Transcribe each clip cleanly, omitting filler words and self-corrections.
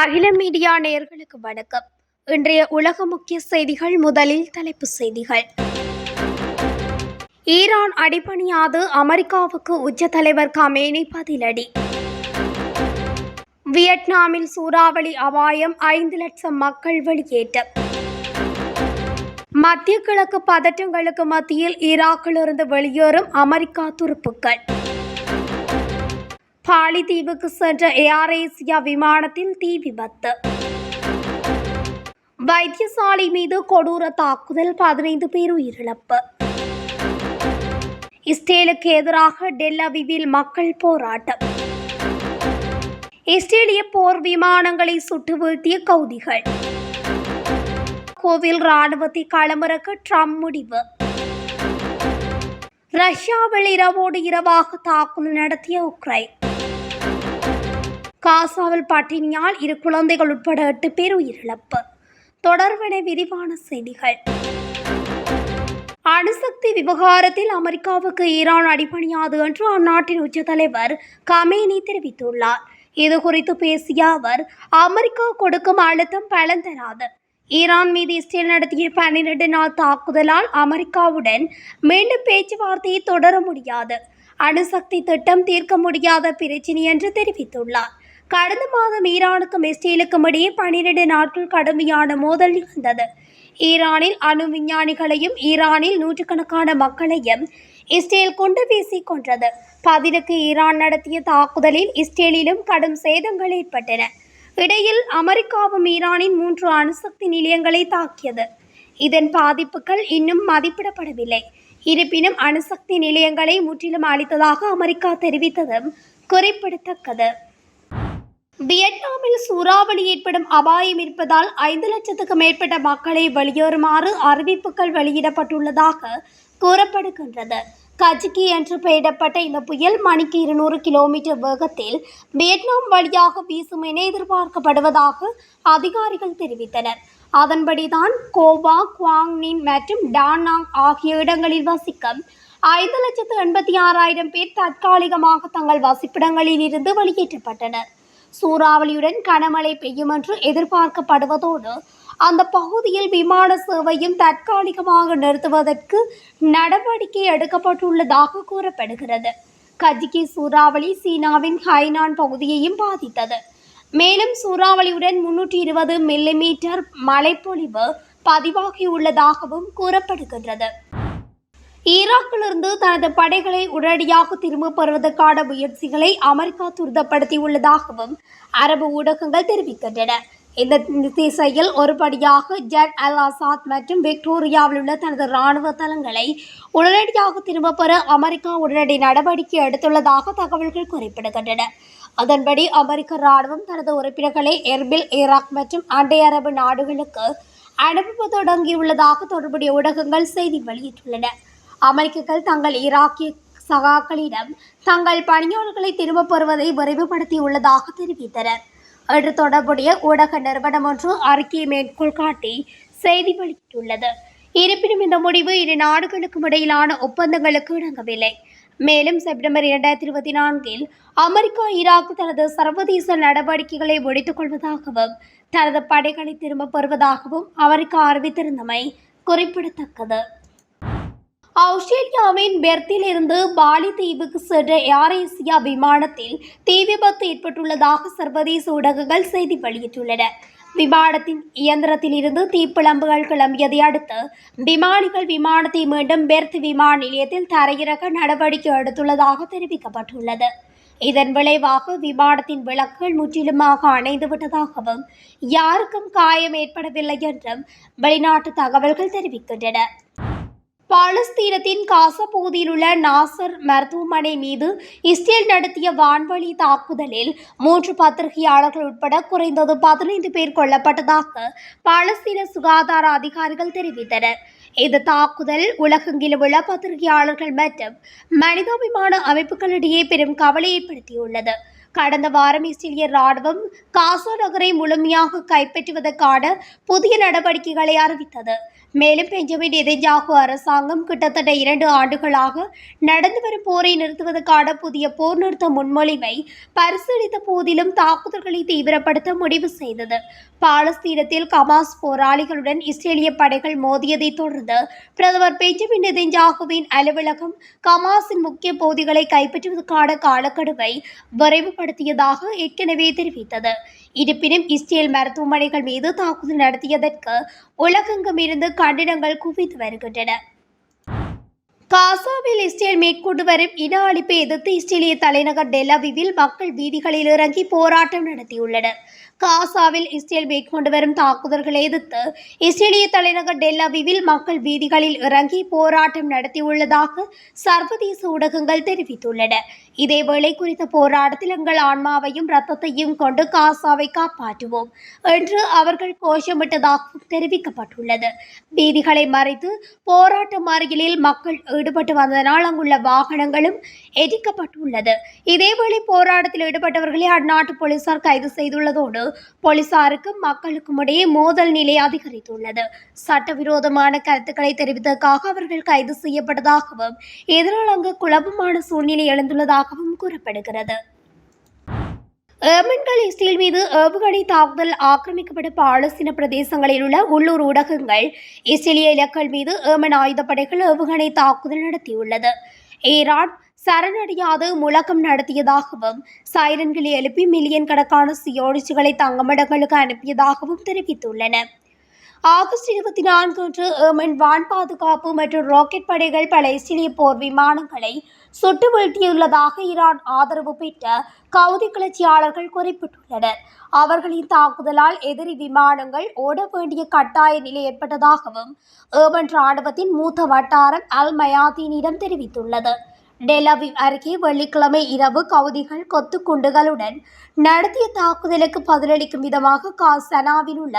அகில மீடியா நேயர்களுக்கு வணக்கம். இன்றைய உலக முக்கிய செய்திகள். முதலில் தலைப்புச் செய்திகள். ஈரான் அடிபணியாது, அமெரிக்காவுக்கு உச்ச தலைவர் கமேனி பதிலடி. வியட்நாமில் சூறாவளி அபாயம், 5 லட்சம் மக்கள் வெளியேற்றம். மத்திய கிழக்கு பதற்றங்களுக்கு மத்தியில் ஈராக்கிலிருந்து வெளியேறும் அமெரிக்கா துருப்புக்கள். பாலி தீவுக்கு சென்ற ஏர் ஏசியா விமானத்தில் தீ விபத்து. வைத்தியசாலை மீது கொடூர தாக்குதல், 15 பேர் உயிரிழப்பு. இஸ்ரேலுக்கு எதிராக டெல் அவிவில் மக்கள் போராட்டம். இஸ்ரேலிய போர் விமானங்களை சுட்டு வீழ்த்திய கவுதிகள். கோவில் ராணுவத்தை களமிறக்க ட்ரம்ப் முடிவு. ரஷ்யாவில் இரவோடு இரவாக தாக்குதல் நடத்திய உக்ரைன். காசாவில் பட்டினியால் 2 குழந்தைகள் உட்பட 8 பேர் உயிரிழப்பு. தொடர்பென விரிவான செய்திகள். அணுசக்தி விவகாரத்தில் அமெரிக்காவுக்கு ஈரான் அடிபணியாது என்று அந்நாட்டின் உச்ச தலைவர் கமேனி தெரிவித்துள்ளார். இதுகுறித்து பேசிய அவர், அமெரிக்கா கொடுக்கும் அழுத்தம் பலன் தராது. ஈரான் மீது இஸ்ரேல் நடத்திய 12 நாள் தாக்குதலால் அமெரிக்காவுடன் மீண்டும் பேச்சுவார்த்தையை தொடர முடியாது. அணுசக்தி திட்டம் தீர்க்க முடியாத பிரச்சினை என்று தெரிவித்துள்ளார். கடந்த மாதம் ஈரானுக்கும் இஸ்ரேலுக்கும் இடையே 12 நாட்கள் கடுமையான மோதல் நிகழ்ந்தது. ஈரானில் அணு விஞ்ஞானிகளையும் ஈரானில் நூற்றுக்கணக்கான மக்களையும் இஸ்ரேல் கொண்டு வீசி கொன்றது. பதிலுக்கு ஈரான் நடத்திய தாக்குதலில் இஸ்ரேலிலும் கடும் சேதங்கள் ஏற்பட்டன. இடையில் அமெரிக்காவும் ஈரானின் 3 அணுசக்தி நிலையங்களை தாக்கியது. இதன் பாதிப்புகள் இன்னும் மதிப்பிடப்படவில்லை. இருப்பினும் அணுசக்தி நிலையங்களை முற்றிலும் அழித்ததாக அமெரிக்கா தெரிவித்ததும் குறிப்பிடத்தக்கது. வியட்நாமில் சூறாவளி ஏற்படும் அபாயம் இருப்பதால் 5 லட்சத்துக்கும் மேற்பட்ட மக்களை வெளியேறுமாறு அறிவிப்புகள் வெளியிடப்பட்டுள்ளதாக கூறப்படுகின்றது. கஜிகி என்று பெயரிடப்பட்ட இந்த புயல் மணிக்கு 200 கிலோமீட்டர் வேகத்தில் வியட்நாம் வழியாக வீசும் என எதிர்பார்க்கப்படுவதாக அதிகாரிகள் தெரிவித்தனர். அதன்படிதான் கோவா, குவாங் நின் மற்றும் டானாங் ஆகிய இடங்களில் வசிக்கும் 5,86,000 பேர் தற்காலிகமாக தங்கள் வசிப்பிடங்களில் இருந்து வெளியேற்றப்பட்டனர். சூறாவளியுடன் கனமழை பெய்யும் என்று எதிர்பார்க்கப்படுவதோடு அந்த பகுதியில் விமான சேவையும் தற்காலிகமாக நிறுத்துவதற்கு நடவடிக்கை எடுக்கப்பட்டுள்ளதாக கூறப்படுகிறது. கஜிகி சூறாவளி சீனாவின் ஹைனான் பகுதியையும் பாதித்தது. மேலும் சூறாவளியுடன் 320 மில்லிமீட்டர் மழைப்பொழிவு பதிவாகியுள்ளதாகவும் கூறப்படுகின்றது. ஈராக்கிலிருந்து தனது படைகளை உடனடியாக திரும்பப் பெறுவதற்கான முயற்சிகளை அமெரிக்கா துரிதப்படுத்தியுள்ளதாகவும் அரபு ஊடகங்கள் தெரிவிக்கின்றன. இந்த திசையில் ஒருபடியாக ஜட் அல் அசாத் மற்றும் விக்டோரியாவில் உள்ள தனது இராணுவ தளங்களை உடனடியாக திரும்பப் பெற அமெரிக்கா உடனடி நடவடிக்கை எடுத்துள்ளதாக தகவல்கள் குறிப்பிடுகின்றன. அதன்படி அமெரிக்க இராணுவம் தனது உறுப்பினர்களை எர்பில், ஈராக் மற்றும் அண்டை அரபு நாடுகளுக்கு அனுப்ப தொடங்கியுள்ளதாக தொடர்புடைய ஊடகங்கள் செய்தி வெளியிட்டுள்ளன. அமெரிக்கர்கள் தங்கள் ஈராக்கிய சகாக்களிடம் தங்கள் பணியாளர்களை திரும்பப் பெறுவதை விரைவுபடுத்தியுள்ளதாக தெரிவித்தனர் என்று தொடர்புடைய ஊடக நிறுவனம் ஒன்று அறிக்கையை மேற்கோள் காட்டி செய்தி வெளியிட்டுள்ளது. இருப்பினும் இந்த முடிவு இரு நாடுகளுக்கும் இடையிலான ஒப்பந்தங்களுக்கு இணங்கவில்லை. மேலும் செப்டம்பர் 2024 அமெரிக்கா ஈராக் தனது சர்வதேச நடவடிக்கைகளை முடித்துக் கொள்வதாகவும் தனது படைகளை திரும்பப் பெறுவதாகவும் அமெரிக்கா அறிவித்திருந்தமை குறிப்பிடத்தக்கது. ஆஸ்திரேலியாவின் பெர்த்தில் இருந்து பாலி தீவுக்கு சென்ற ஏர் ஏசியா விமானத்தில் தீ விபத்து ஏற்பட்டுள்ளதாக சர்வதேச ஊடகங்கள் செய்தி வெளியிட்டுள்ளன. விமானத்தின் இயந்திரத்தில் இருந்து தீப்பிழம்புகள் கிளம்பியதை அடுத்து விமானிகள் விமானத்தை மீண்டும் பெர்த் விமான நிலையத்தில் தரையிறக்க நடவடிக்கை எடுத்துள்ளதாக தெரிவிக்கப்பட்டுள்ளது. இதன் விளைவாக விமானத்தின் விளக்குகள் முற்றிலுமாக அணைந்துவிட்டதாகவும் யாருக்கும் காயம் ஏற்படவில்லை என்றும் வெளிநாட்டு தகவல்கள் தெரிவிக்கின்றன. பாலஸ்தீனத்தின் காசா பகுதியில் உள்ள நாசர் மருத்துவமனை மீது இஸ்ரேல் நடத்திய வான்வழி தாக்குதலில் 3 பத்திரிகையாளர்கள் உட்பட குறைந்தது 15 பேர் கொல்லப்பட்டதாக பாலஸ்தீன சுகாதார அதிகாரிகள் தெரிவித்தனர். இந்த தாக்குதல் உலகெங்கிலும் உள்ள பத்திரிகையாளர்கள் மற்றும் மனிதாபிமான அமைப்புகளிடையே பெரும் கவலை ஏற்படுத்தியுள்ளது. கடந்த வாரம் இஸ்ரேலிய ராணுவம் காசா நகரை முழுமையாக கைப்பற்றுவதற்கான புதிய நடவடிக்கைகளை அறிவித்தது. மேலும் பெஞ்சமின் நெதன்யாகு அரசாங்கம் கிட்டத்தட்ட 2 ஆண்டுகளாக நடந்து வரும் போரை நிறுத்துவதற்கான புதிய போர் நிறுத்த முன்மொழிவை பரிசீலித்த போதிலும் தாக்குதல்களை தீவிரப்படுத்த முடிவு செய்தது. பாலஸ்தீனத்தில் ஹமாஸ் போராளிகளுடன் இஸ்ரேலிய படைகள் மோதியதை தொடர்ந்து பிரதமர் பெஞ்சமின் நெதன்யாகுவின் அலுவலகம் ஹமாஸின் முக்கிய பகுதிகளை கைப்பற்றுவதற்கான காலக்கெடுவை விரைவுபடுத்தியதாக ஏற்கனவே தெரிவித்தது. இருப்பினும் இஸ்ரேல் மருத்துவமனைகள் மீது தாக்குதல் நடத்தியதற்கு உலகெங்கும் இருந்து கண்டனங்கள் குவித்து வருகின்றன. காசாவில் இஸ்ரேல் மேற்கொண்டு வரும் இன அழிப்பை எதிர்த்து இஸ்ரேலிய தலைநகர் டெல் அவிவில் மக்கள் வீதிகளில் இறங்கி போராட்டம் நடத்தியுள்ளனர். காசாவில் இஸ்ரேல் மேற்கொண்டு வரும் தாக்குதல்களை எதிர்த்து இஸ்ரேலிய தலைநகர் டெல் அவிவில் மக்கள் வீதிகளில் இறங்கி போராட்டம் நடத்தியுள்ளதாக சர்வதேச ஊடகங்கள் தெரிவித்துள்ளன. இதேவேளை குறித்த போராட்டத்தில் எங்கள் ஆன்மாவையும் இரத்தத்தையும் கொண்டு காசாவை காப்பாற்றுவோம் என்று அவர்கள் கோஷமிட்டதாகவும் தெரிவிக்கப்பட்டுள்ளது. வீதிகளை மறைத்து போராட்டம் அருகிலில் மக்கள் ஈடுபட்டு வந்ததனால் அங்குள்ள வாகனங்களும் எரிக்கப்பட்டுள்ளது. இதேவேளை போராட்டத்தில் ஈடுபட்டவர்களை அந்நாட்டு போலீசார் கைது செய்துள்ளதோடு போலீசாருக்கும் மக்களுக்கும் இடையே மோதல் நிலை அதிகரித்துள்ளது. சட்டவிரோதமான கருத்துக்களை தெரிவித்ததற்காக அவர்கள் கைது செய்யப்பட்டதாகவும் இதனால் அங்கு குழப்பமான சூழ்நிலை எழுந்துள்ளதாகவும் கூறப்படுகிறது. ஏமன்கள் இஸ்ரேல் மீது ஏவுகணை தாக்குதல் ஆக்கிரமிக்கப்பட்ட பாலஸ்தீன பிரதேசங்களில் உள்ள உள்ளூர் ஊடகங்கள் இஸ்ரேலிய இலக்குகள் மீது ஏமன் ஆயுதப்படைகள் ஏவுகணை தாக்குதல் நடத்தியுள்ளது. ஈரான் சரணடையாது முழக்கம் நடத்தியதாகவும் சைரன்களை எழுப்பி மில்லியன் கணக்கான சியோனிஸ்டுகளை தங்கமடங்களுக்கு அனுப்பியதாகவும் தெரிவித்துள்ளன. ஆகஸ்ட் 24 அன்று ஏமன் வான் பாதுகாப்பு மற்றும் ராக்கெட் படைகள் பல இஸ்ரேலிய போர் விமானங்களை சுட்டு வீழ்த்தியுள்ளதாக ஈரான் ஆதரவு பெற்ற கவுதி கிளர்ச்சியாளர்கள் குறிப்பிட்டுள்ளனர். அவர்களின் தாக்குதலால் எதிரி விமானங்கள் ஓட வேண்டிய கட்டாய நிலை ஏற்பட்டதாகவும் ஏமன் ராணுவத்தின் மூத்த வட்டாரம் அல் மயாதீனிடம் தெரிவித்துள்ளது. டெல் அவிவ் அருகே வெள்ளிக்கிழமை இரவு கவுதிகள் கொத்து குண்டுகளுடன் நடத்திய தாக்குதலுக்கு பதிலளிக்கும் விதமாக காசனாவில் உள்ள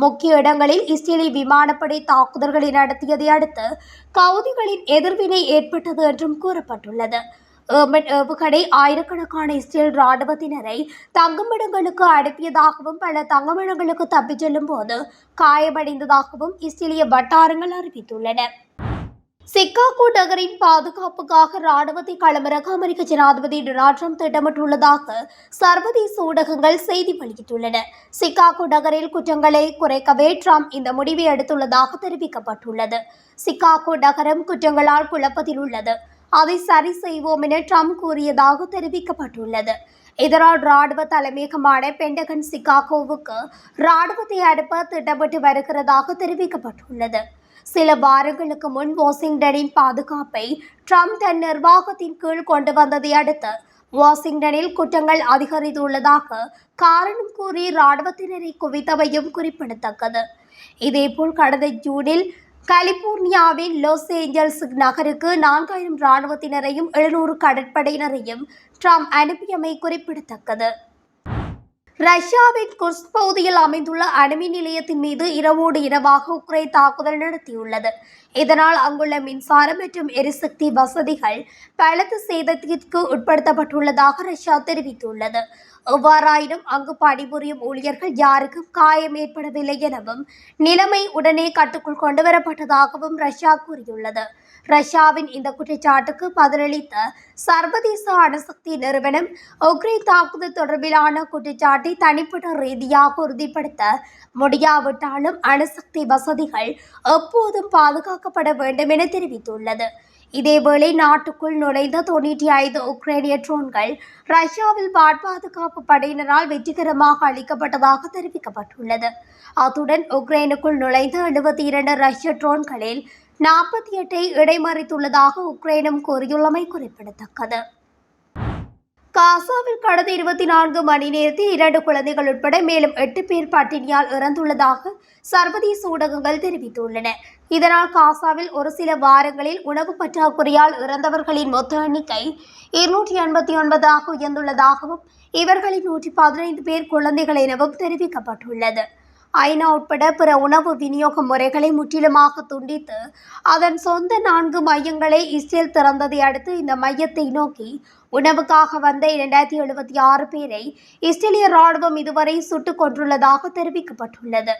முக்கிய இடங்களில் இஸ்ரேலிய விமானப்படை தாக்குதல்களை நடத்தியதை அடுத்து கவுதிகளின் எதிர்வினை ஏற்பட்டது என்றும் கூறப்பட்டுள்ளது. ஏமன் ஏவுகணை ஆயிரக்கணக்கான இஸ்ரேல் ராணுவத்தினரை தங்குமிடங்களுக்கு அனுப்பியதாகவும் பல தங்குமிடங்களுக்கு தப்பிச் செல்லும் போது காயமடைந்ததாகவும் இஸ்ரேலிய வட்டாரங்கள் அறிவித்துள்ளன. சிகாகோ நகரின் பாதுகாப்புக்காக ராணுவத்தை களமிறக்க அமெரிக்க ஜனாதிபதி டொனால்ட் ட்ரம்ப் திட்டமிட்டுள்ளதாக சர்வதேச ஊடகங்கள் செய்தி வெளியிட்டுள்ளன. சிகாகோ நகரில் குற்றங்களை குறைக்கவே ட்ரம்ப் இந்த முடிவை எடுத்துள்ளதாக தெரிவிக்கப்பட்டுள்ளது. சிகாகோ நகரம் குற்றங்களால் குழப்பத்தில் உள்ளது, அதை சரி செய்வோம் என ட்ரம்ப் கூறியதாக தெரிவிக்கப்பட்டுள்ளது. இதனால் ராணுவ தலைமையகமான பென்டகன் சிகாகோவுக்கு ராணுவத்தை அனுப்ப திட்டமிட்டு வருகிறதாக தெரிவிக்கப்பட்டுள்ளது. சில வாரங்களுக்கு முன் வாஷிங்டனின் பாதுகாப்பை ட்ரம்ப் தன் நிர்வாகத்தின் கீழ் கொண்டு வந்ததை அடுத்து வாஷிங்டனில் குற்றங்கள் அதிகரித்துள்ளதாக காரணம் கூறி இராணுவத்தினரை குவித்தவையும் குறிப்பிடத்தக்கது. இதேபோல் கடந்த ஜூனில் கலிபோர்னியாவின் லாஸ் ஏஞ்சல்ஸ் நகருக்கு 4000 இராணுவத்தினரையும் 700 கடற்படையினரையும் ட்ரம்ப் அனுப்பியமை குறிப்பிடத்தக்கது. ரஷ்யாவின் குர்ஸ்க் பகுதியில் அமைந்துள்ள அணுமின் நிலையத்தின் மீது இரவோடு இரவாக உக்ரைன் தாக்குதல் நடத்தியுள்ளது. இதனால் அங்குள்ள மின்சாரம் மற்றும் எரிசக்தி வசதிகள் பலத்த சேதத்திற்கு உட்படுத்தப்பட்டுள்ளதாக ரஷ்யா தெரிவித்துள்ளது. எவ்வாறாயினும் அங்கு பணிபுரியும் ஊழியர்கள் யாருக்கும் காயம் ஏற்படவில்லை எனவும் நிலைமை உடனே கட்டுக்குள் கொண்டுவரப்பட்டதாகவும் ரஷ்யா கூறியுள்ளது. ரஷ்யாவின் இந்த குற்றச்சாட்டுக்கு பதிலளித்த சர்வதேச அணுசக்தி நிறுவனம் உக்ரைன் தாக்குதல் தொடர்பிலான குற்றச்சாட்டை தனிப்பட்ட ரீதியாக உறுதிப்படுத்த முடியாவிட்டாலும் அணுசக்தி வசதிகள் எப்போதும் பாதுகாக்கப்பட வேண்டும் என தெரிவித்துள்ளது. இதேவேளை நாட்டுக்குள் நுழைந்த 95 உக்ரைனிய ட்ரோன்கள் ரஷ்யாவில் வான் பாதுகாப்பு படையினரால் வெற்றிகரமாக அளிக்கப்பட்டதாக தெரிவிக்கப்பட்டுள்ளது. அத்துடன் உக்ரைனுக்குள் நுழைந்த 72 ரஷ்ய ட்ரோன்களில் 48 இடைமறித்துள்ளதாக உக்ரைனும் கூறியுள்ளமை குறிப்பிடத்தக்கது. காசாவில் கடந்த 24 மணி நேரத்தில் 2 குழந்தைகள் உட்பட மேலும் 8 பேர் பட்டினியால் இறந்துள்ளதாக சர்வதேச ஊடகங்கள் தெரிவித்துள்ளன. இதனால் காசாவில் ஒரு சில வாரங்களில் உணவு பற்றாக்குறையால் இறந்தவர்களின் மொத்த எண்ணிக்கை 289 உயர்ந்துள்ளதாகவும் இவர்களில் 115 பேர் குழந்தைகள் எனவும் தெரிவிக்கப்பட்டுள்ளது. ஐநா உட்பட பிற உணவு விநியோக முறைகளை முற்றிலுமாக துண்டித்து அதன் சொந்த 4 மையங்களை இஸ்ரேல் திறந்ததை அடுத்து இந்த மையத்தை நோக்கி உணவுக்காக வந்த 276 பேரை இஸ்ரேலிய ராணுவம் இதுவரை சுட்டுக் கொன்றுள்ளதாக தெரிவிக்கப்பட்டுள்ளது.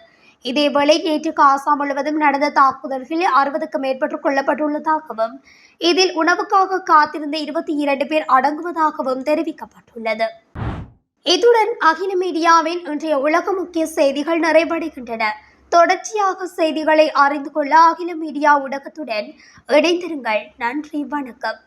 இதேவேளை நேற்று காசா முழுவதும் நடந்த தாக்குதல்களில் 60க்கும் மேற்பட்டோர் கொல்லப்பட்டுள்ளதாகவும் இதில் உணவுக்காக காத்திருந்த 22 பேர் அடங்குவதாகவும் தெரிவிக்கப்பட்டுள்ளது. இத்துடன் அகில மீடியாவின் இன்றைய உலக முக்கிய செய்திகள் நிறைவடைகின்றன. தொடர்ச்சியாக செய்திகளை அறிந்து கொள்ள அகில மீடியா ஊடகத்துடன் இணைந்திருங்கள். நன்றி, வணக்கம்.